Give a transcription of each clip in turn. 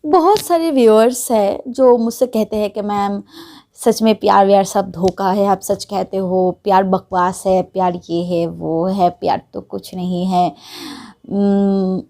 बहुत सारे व्यूअर्स हैं जो मुझसे कहते हैं कि मैम सच में प्यार व्यार सब धोखा है, आप सच कहते हो, प्यार बकवास है, प्यार ये है वो है, प्यार तो कुछ नहीं है।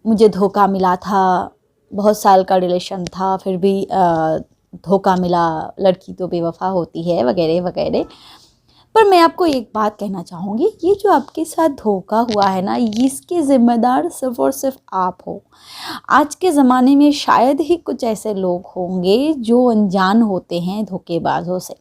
मुझे धोखा मिला था, बहुत साल का रिलेशन था, फिर भी धोखा मिला, लड़की तो बेवफा होती है, वगैरह वगैरह। पर मैं आपको एक बात कहना चाहूँगी, ये जो आपके साथ धोखा हुआ है ना, इसके ज़िम्मेदार सिर्फ़ और सिर्फ आप हो। आज के ज़माने में शायद ही कुछ ऐसे लोग होंगे जो अनजान होते हैं धोखेबाजों से,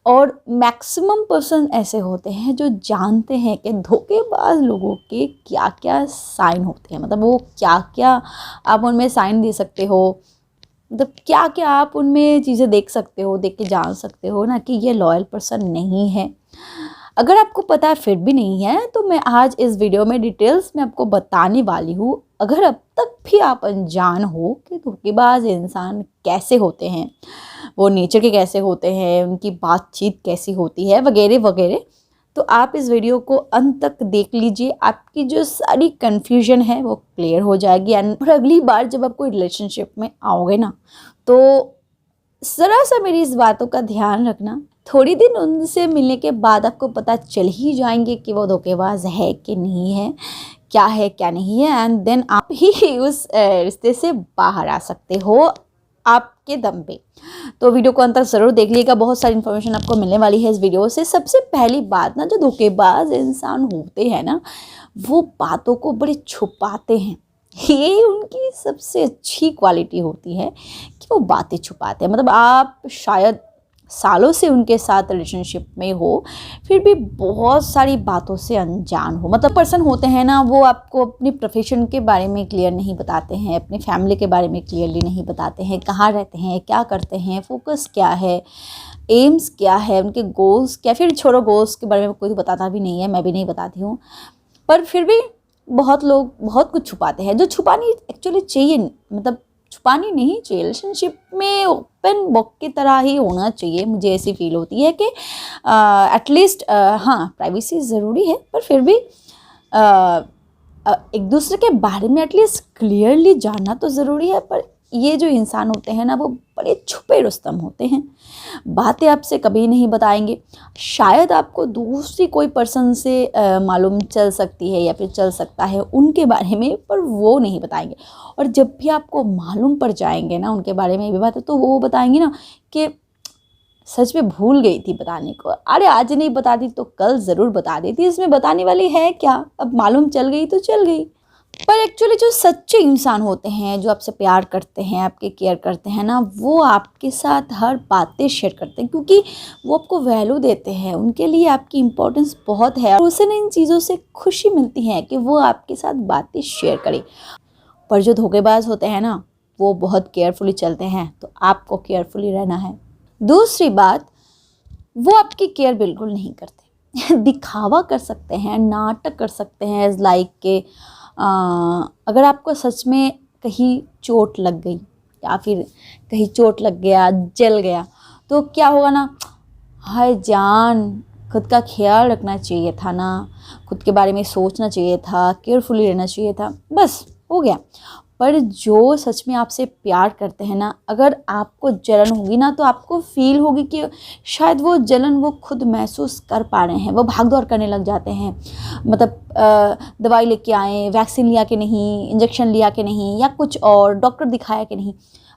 और मैक्सिमम पर्सन ऐसे होते हैं जो जानते हैं कि धोखेबाज लोगों के क्या क्या साइन होते हैं, मतलब वो क्या क्या आप उनमें साइन दे सकते हो, मतलब क्या क्या आप उनमें चीज़ें देख सकते हो, देख के जान सकते हो ना कि ये लॉयल पर्सन नहीं है। अगर आपको पता है फिर भी नहीं है, तो मैं आज इस वीडियो में डिटेल्स में आपको बताने वाली हूँ। अगर अब तक भी आप अनजान हो कि धोखेबाज इंसान कैसे होते हैं, वो नेचर के कैसे होते हैं, उनकी बातचीत कैसी होती है, वगैरह वगैरह, तो आप इस वीडियो को अंत तक देख लीजिए। आपकी जो सारी कन्फ्यूजन है वो क्लियर हो जाएगी। और अगली बार जब आप कोई रिलेशनशिप में आओगे ना, तो ज़रा सा मेरी इस बातों का ध्यान रखना। थोड़ी दिन उनसे मिलने के बाद आपको पता चल ही जाएंगे कि वो धोखेबाज है कि नहीं है, क्या है क्या नहीं है, एंड देन आप ही उस रिश्ते से बाहर आ सकते हो आपके दम पे। तो वीडियो को अंत तक ज़रूर देख लीजिएगा, बहुत सारी इन्फॉर्मेशन आपको मिलने वाली है इस वीडियो से। सबसे पहली बात ना, जो धोखेबाज इंसान होते हैं ना, वो बातों को बड़े छुपाते हैं। ये उनकी सबसे अच्छी क्वालिटी होती है कि वो बातें छुपाते हैं। मतलब आप शायद सालों से उनके साथ रिलेशनशिप में हो, फिर भी बहुत सारी बातों से अनजान हो। मतलब पर्सन होते हैं ना, वो आपको अपनी प्रोफेशन के बारे में क्लियर नहीं बताते हैं, अपनी फैमिली के बारे में क्लियरली नहीं बताते हैं, कहाँ रहते हैं, क्या करते हैं, फोकस क्या है, एम्स क्या है, उनके गोल्स क्या। फिर छोड़ो, गोल्स के बारे में कोई बताता भी नहीं है, मैं भी नहीं बताती हूँ, पर फिर भी बहुत लोग बहुत कुछ छुपाते हैं जो छुपानी एक्चुअली चाहिए, मतलब छुपानी नहीं चाहिए। रिलेशनशिप में ओपन बुक की तरह ही होना चाहिए, मुझे ऐसी फील होती है कि एटलीस्ट हाँ, प्राइवेसी ज़रूरी है, पर फिर भी एक दूसरे के बारे में एटलीस्ट क्लियरली जानना तो ज़रूरी है। पर ये जो इंसान होते हैं ना, वो बड़े छुपे रुस्तम होते हैं, बातें आपसे कभी नहीं बताएंगे। शायद आपको दूसरी कोई पर्सन से मालूम चल सकती है या फिर चल सकता है उनके बारे में, पर वो नहीं बताएंगे। और जब भी आपको मालूम पड़ जाएंगे ना उनके बारे में ये बात है, तो वो बताएंगे ना कि सच में भूल गई थी बताने को, अरे आज नहीं बताती तो कल ज़रूर बता देती, इसमें बताने वाली है क्या, अब मालूम चल गई तो चल गई। पर एक्चुअली जो सच्चे इंसान होते हैं, जो आपसे प्यार करते हैं, आपके केयर करते हैं ना, वो आपके साथ हर बातें शेयर करते हैं, क्योंकि वो आपको वैल्यू देते हैं, उनके लिए आपकी इम्पोर्टेंस बहुत है, और उसे इन चीज़ों से खुशी मिलती है कि वो आपके साथ बातें शेयर करें। पर जो धोखेबाज होते हैं ना, वो बहुत केयरफुली चलते हैं, तो आपको केयरफुली रहना है। दूसरी बात, वो आपकी केयर बिल्कुल नहीं करते दिखावा कर सकते हैं, नाटक कर सकते हैं, एज लाइक के अगर आपको सच में कहीं चोट लग गई या फिर कहीं चोट लग गया, जल गया, तो क्या होगा ना, हाय जान, खुद का ख्याल रखना चाहिए था ना, खुद के बारे में सोचना चाहिए था, केयरफुली रहना चाहिए था, बस हो गया। पर जो सच में आपसे प्यार करते हैं ना, अगर आपको जलन होगी ना, तो आपको फील होगी कि शायद वो जलन वो खुद महसूस कर पा रहे हैं, वो भाग दौड़ करने लग जाते हैं। मतलब दवाई लेके आए, वैक्सीन लिया कि नहीं, इंजेक्शन लिया कि नहीं, या कुछ और डॉक्टर दिखाया कि नहीं,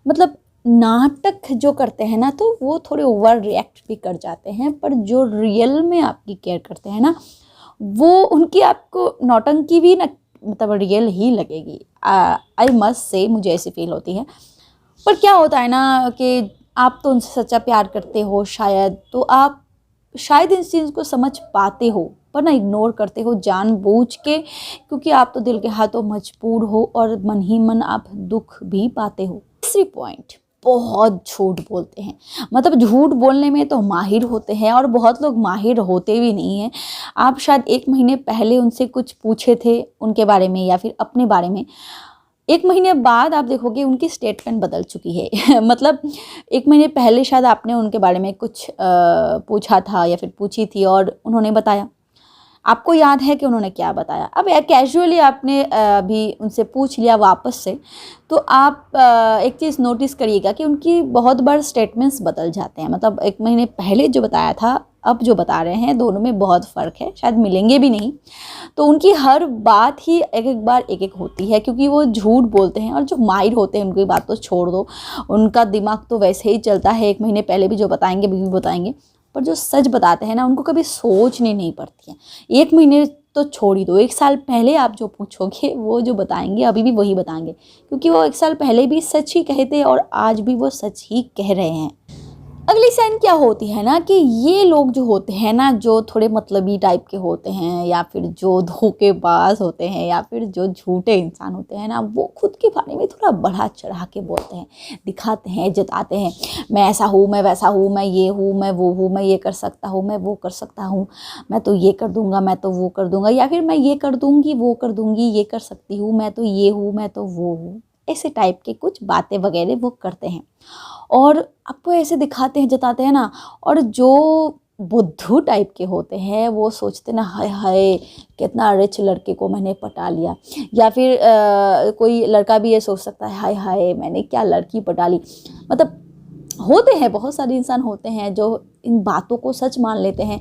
मतलब नाटक जो करते हैं ना, तो वो थोड़े ओवर रिएक्ट भी कर जाते हैं। पर जो रियल में आपकी केयर करते हैं ना, वो उनकी आपको नौटंकी भी ना, मतलब रियल ही लगेगी। आई मस्ट से, मुझे ऐसी फील होती है। पर क्या होता है ना कि आप तो उनसे सच्चा प्यार करते हो शायद, तो आप शायद इस चीज़ को समझ पाते हो, पर ना इग्नोर करते हो जानबूझ के, क्योंकि आप तो दिल के हाथों मजबूर हो और मन ही मन आप दुख भी पाते हो। तीसरी पॉइंट, बहुत झूठ बोलते हैं। मतलब झूठ बोलने में तो माहिर होते हैं, और बहुत लोग माहिर होते भी नहीं हैं। आप शायद 1 महीने पहले उनसे कुछ पूछे थे उनके बारे में या फिर अपने बारे में, 1 महीने बाद आप देखोगे उनकी स्टेटमेंट बदल चुकी है मतलब 1 महीने पहले शायद आपने उनके बारे में कुछ पूछा था या फिर पूछी थी और उन्होंने बताया, आपको याद है कि उन्होंने क्या बताया। अब कैजुअली आपने अभी उनसे पूछ लिया वापस से, तो आप एक चीज़ नोटिस करिएगा कि उनकी बहुत बार स्टेटमेंट्स बदल जाते हैं। मतलब 1 महीने पहले जो बताया था, अब जो बता रहे हैं, दोनों में बहुत फ़र्क है, शायद मिलेंगे भी नहीं। तो उनकी हर बात ही एक-एक बार एक-एक होती है, क्योंकि वो झूठ बोलते हैं। और जो माहिर होते हैं उनकी बात तो छोड़ दो, उनका दिमाग तो वैसे ही चलता है, 1 महीने पहले भी जो बताएंगे अभी भी बताएंगे। पर जो सच बताते हैं ना, उनको कभी सोचनी नहीं पड़ती है। 1 महीने तो छोड़ ही दो, 1 साल पहले आप जो पूछोगे वो जो बताएंगे अभी भी वही बताएंगे, क्योंकि वो 1 साल पहले भी सच ही कहे थे और आज भी वो सच ही कह रहे हैं। अगली साइन क्या होती है ना, कि ये लोग जो होते हैं ना, जो थोड़े मतलबी टाइप के होते हैं, या फिर जो धोखेबाज होते हैं, या फिर जो झूठे इंसान होते हैं ना, वो खुद के बारे में थोड़ा बढ़ा चढ़ा के बोलते हैं, दिखाते हैं, जताते हैं। मैं ऐसा हूँ, मैं वैसा हूँ, मैं ये हूँ, मैं वो हूँ, मैं ये कर सकता हूँ, मैं वो कर सकता हूँ, मैं तो ये कर दूँगा, मैं तो वो कर दूँगा, या फिर मैं ये कर दूँगी, वो कर दूँगी, ये कर सकती हूँ, मैं तो ये हूँ, मैं तो वो हूँ। ऐसे टाइप के कुछ बातें वगैरह वो करते हैं और आपको ऐसे दिखाते हैं, जताते हैं ना। और जो बुद्धू टाइप के होते हैं, वो सोचते ना, हाय हाय कितना रिच लड़के को मैंने पटा लिया। या फिर कोई लड़का भी ये सोच सकता है, हाय हाय मैंने क्या लड़की पटा ली। मतलब होते हैं, बहुत सारे इंसान होते हैं जो इन बातों को सच मान लेते हैं।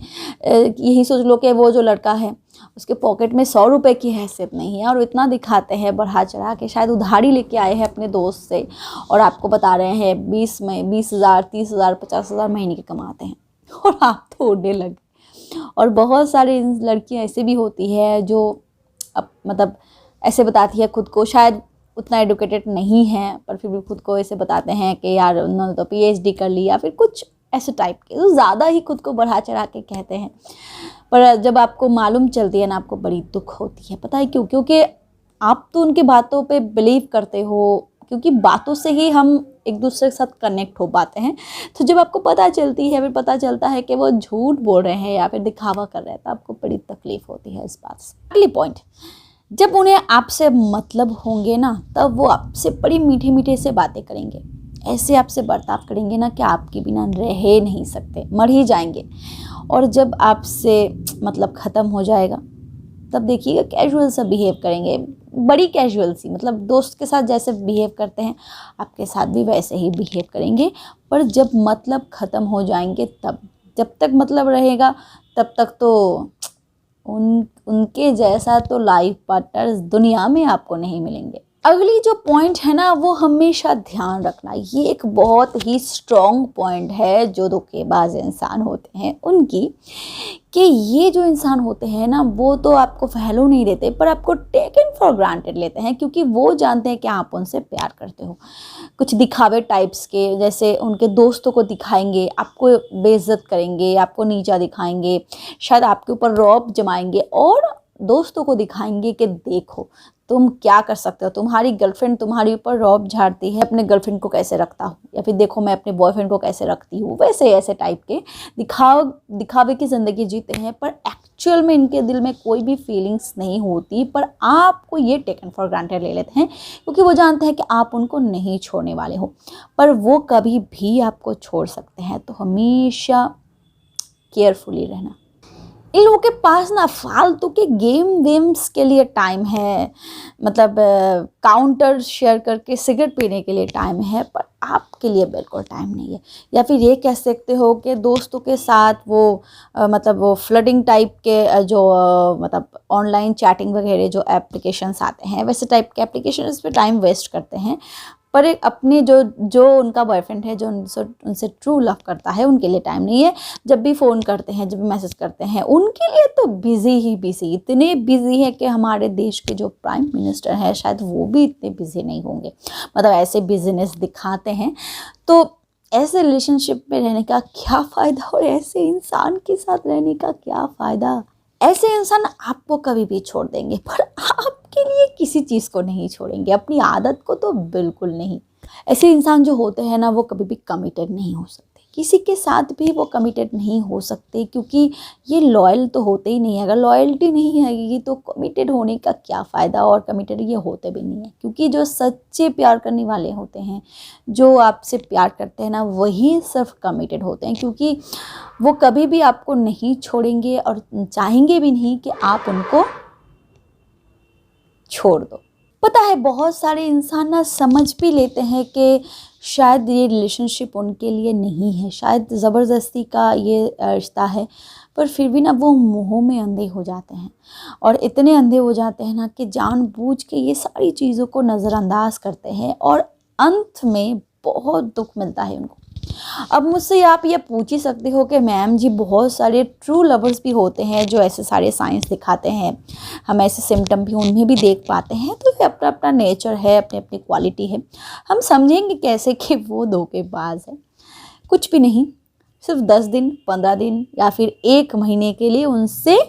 यही सोच लो कि वो जो लड़का है, उसके पॉकेट में 100 रुपए की हैसियत नहीं है, और इतना दिखाते हैं बढ़ा चढ़ा के, शायद उधारी लेके आए हैं अपने दोस्त से, और आपको बता रहे हैं 20,000, 30,000, 50,000 महीने के कमाते हैं, और आप तो उड़ने लगे। और बहुत सारी लड़कियां ऐसे भी होती है जो मतलब ऐसे बताती है खुद को, शायद उतना एडुकेटेड नहीं है, पर फिर भी खुद को ऐसे बताते हैं कि यार उन्होंने तो PhD कर ली, या फिर कुछ ऐसे टाइप के, तो ज़्यादा ही खुद को बढ़ा चढ़ा के कहते हैं। पर जब आपको मालूम चलती है ना, आपको बड़ी दुख होती है। पता है क्यों? क्योंकि आप तो उनकी बातों पे बिलीव करते हो, क्योंकि बातों से ही हम एक दूसरे के साथ कनेक्ट हो पाते हैं। तो जब आपको पता चलती है, फिर पता चलता है कि वो झूठ बोल रहे हैं या फिर दिखावा कर रहे हैं, तो आपको बड़ी तकलीफ होती है इस बात से। अगली पॉइंट, जब उन्हें आपसे मतलब होंगे ना, तब वो आपसे बड़ी मीठे मीठे से बातें करेंगे, ऐसे आपसे बर्ताव करेंगे ना कि आपके बिना रह नहीं सकते, मर ही जाएंगे। और जब आपसे मतलब ख़त्म हो जाएगा, तब देखिएगा कैजुअल सा बिहेव करेंगे, बड़ी कैजुअल सी, मतलब दोस्त के साथ जैसे बिहेव करते हैं आपके साथ भी वैसे ही बिहेव करेंगे। पर जब मतलब ख़त्म हो जाएंगे तब, जब तक मतलब रहेगा तब तक तो उनके जैसा तो लाइफ पार्टनर दुनिया में आपको नहीं मिलेंगे। अगली जो पॉइंट है ना, वो हमेशा ध्यान रखना, ये एक बहुत ही स्ट्रॉन्ग पॉइंट है जो धोखेबाज इंसान होते हैं उनकी, कि ये जो इंसान होते हैं ना, वो तो आपको वैल्यू नहीं देते, पर आपको टेकन फॉर ग्रांटेड लेते हैं, क्योंकि वो जानते हैं कि आप उनसे प्यार करते हो। कुछ दिखावे टाइप्स के, जैसे उनके दोस्तों को दिखाएंगे, आपको बेइज्जत करेंगे, आपको नीचा दिखाएंगे, शायद आपके ऊपर रौब जमाएंगे, और दोस्तों को दिखाएंगे कि देखो तुम क्या कर सकते हो, तुम्हारी गर्लफ्रेंड तुम्हारे ऊपर रौब झाड़ती है, अपने गर्लफ्रेंड को कैसे रखता हूँ, या फिर देखो मैं अपने बॉयफ्रेंड को कैसे रखती हूँ। वैसे ऐसे टाइप के दिखावे की ज़िंदगी जीते हैं, पर एक्चुअल में इनके दिल में कोई भी फीलिंग्स नहीं होती, पर आपको ये टेकन फॉर ग्रांटेड ले लेते हैं, क्योंकि वो जानते हैं कि आप उनको नहीं छोड़ने वाले हो, पर वो कभी भी आपको छोड़ सकते हैं। तो हमेशा केयरफुली रहना। इन लोगों के पास ना फालतू के गेम वेम्स के लिए टाइम है, मतलब काउंटर शेयर करके सिगरेट पीने के लिए टाइम है, पर आपके लिए बिल्कुल टाइम नहीं है। या फिर ये कह सकते हो कि दोस्तों के साथ वो मतलब वो फ्लडिंग टाइप के जो मतलब ऑनलाइन चैटिंग वगैरह जो एप्लीकेशंस आते हैं, वैसे टाइप के एप्लीकेशन इस पर टाइम वेस्ट करते हैं। पर एक अपने जो उनका बॉयफ्रेंड है, जो उनसे ट्रू लव करता है, उनके लिए टाइम नहीं है। जब भी फ़ोन करते हैं, जब भी मैसेज करते हैं, उनके लिए तो बिज़ी ही बिज़ी, इतने बिज़ी है कि हमारे देश के जो प्राइम मिनिस्टर हैं शायद वो भी इतने बिज़ी नहीं होंगे, मतलब ऐसे बिज़नेस दिखाते हैं। तो ऐसे रिलेशनशिप में रहने का क्या फ़ायदा, और ऐसे इंसान के साथ रहने का क्या फ़ायदा। ऐसे इंसान आपको कभी भी छोड़ देंगे, पर आपके लिए किसी चीज़ को नहीं छोड़ेंगे, अपनी आदत को तो बिल्कुल नहीं। ऐसे इंसान जो होते हैं ना, वो कभी भी कमिटेड नहीं हो सकते। किसी के साथ भी वो कमिटेड नहीं हो सकते, क्योंकि ये लॉयल तो होते ही नहीं है। अगर लॉयल्टी नहीं आएगी तो कमिटेड होने का क्या फ़ायदा, और कमिटेड ये होते भी नहीं है, क्योंकि जो सच्चे प्यार करने वाले होते हैं, जो आपसे प्यार करते हैं ना, वही सिर्फ कमिटेड होते हैं, क्योंकि वो कभी भी आपको नहीं छोड़ेंगे और चाहेंगे भी नहीं कि आप उनको छोड़ दो। पता है बहुत सारे इंसान ना समझ भी लेते हैं कि शायद ये रिलेशनशिप उनके लिए नहीं है, शायद ज़बरदस्ती का ये रिश्ता है, पर फिर भी ना वो मोह में अंधे हो जाते हैं, और इतने अंधे हो जाते हैं ना कि जानबूझ के ये सारी चीज़ों को नज़रअंदाज करते हैं, और अंत में बहुत दुख मिलता है उनको। अब मुझसे आप ये पूछ ही सकते हो कि मैम जी, बहुत सारे ट्रू लवर्स भी होते हैं जो ऐसे सारे साइंस दिखाते हैं, हम ऐसे सिम्टम भी उनमें भी देख पाते हैं, तो ये अपना अपना नेचर है, अपनी अपनी क्वालिटी है। हम समझेंगे कैसे कि वो धोखेबाज है? कुछ भी नहीं, सिर्फ 10 दिन, 15 दिन या फिर 1 महीने के लिए उनसे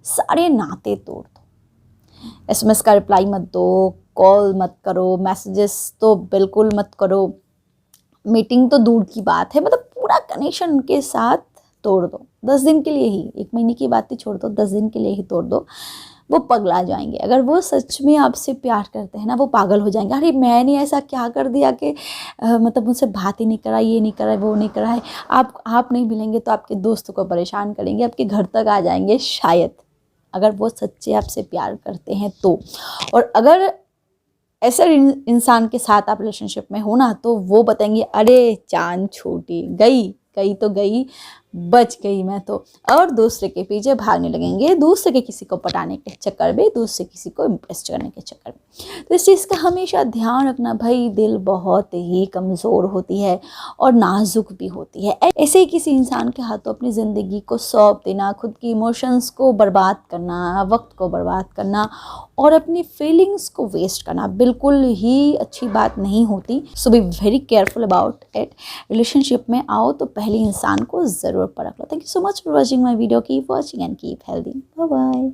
सारे नाते तोड़ दो। SMS का रिप्लाई मत दो, कॉल मत करो, मैसेजेस तो बिल्कुल मत करो, मीटिंग तो दूर की बात है, मतलब पूरा कनेक्शन उनके साथ तोड़ दो। 10 दिन के लिए ही, 1 महीने की बात ही छोड़ दो, 10 दिन के लिए ही तोड़ दो। वो पगला जाएंगे। अगर वो सच में आपसे प्यार करते हैं ना, वो पागल हो जाएंगे। अरे मैंने ऐसा क्या कर दिया कि मतलब मुझसे बात ही नहीं करा, ये नहीं करा, वो नहीं करा है। आप नहीं मिलेंगे तो आपके दोस्तों को परेशान करेंगे, आपके घर तक आ जाएंगे शायद, अगर वो सच्चे आपसे प्यार करते हैं तो। और अगर ऐसे इंसान के साथ आप रिलेशनशिप में हो ना, तो वो बताएंगे अरे चांद छूटी, गई तो गई, बच गई मैं तो, और दूसरे के पीछे भागने लगेंगे, दूसरे के किसी को पटाने के चक्कर में, दूसरे किसी को इम्प्रेस करने के चक्कर में। तो इस चीज़ का हमेशा ध्यान रखना भाई, दिल बहुत ही कमज़ोर होती है और नाजुक भी होती है। ऐसे ही किसी इंसान के हाथों अपनी ज़िंदगी को सौंप देना, खुद की इमोशंस को बर्बाद करना, वक्त को बर्बाद करना और अपनी फीलिंग्स को वेस्ट करना बिल्कुल ही अच्छी बात नहीं होती। So be very careful about it. Relationship में आओ तो पहले इंसान को ज़रूर परख लो। Thank you so much for watching my video. Keep watching and keep healthy. Bye bye.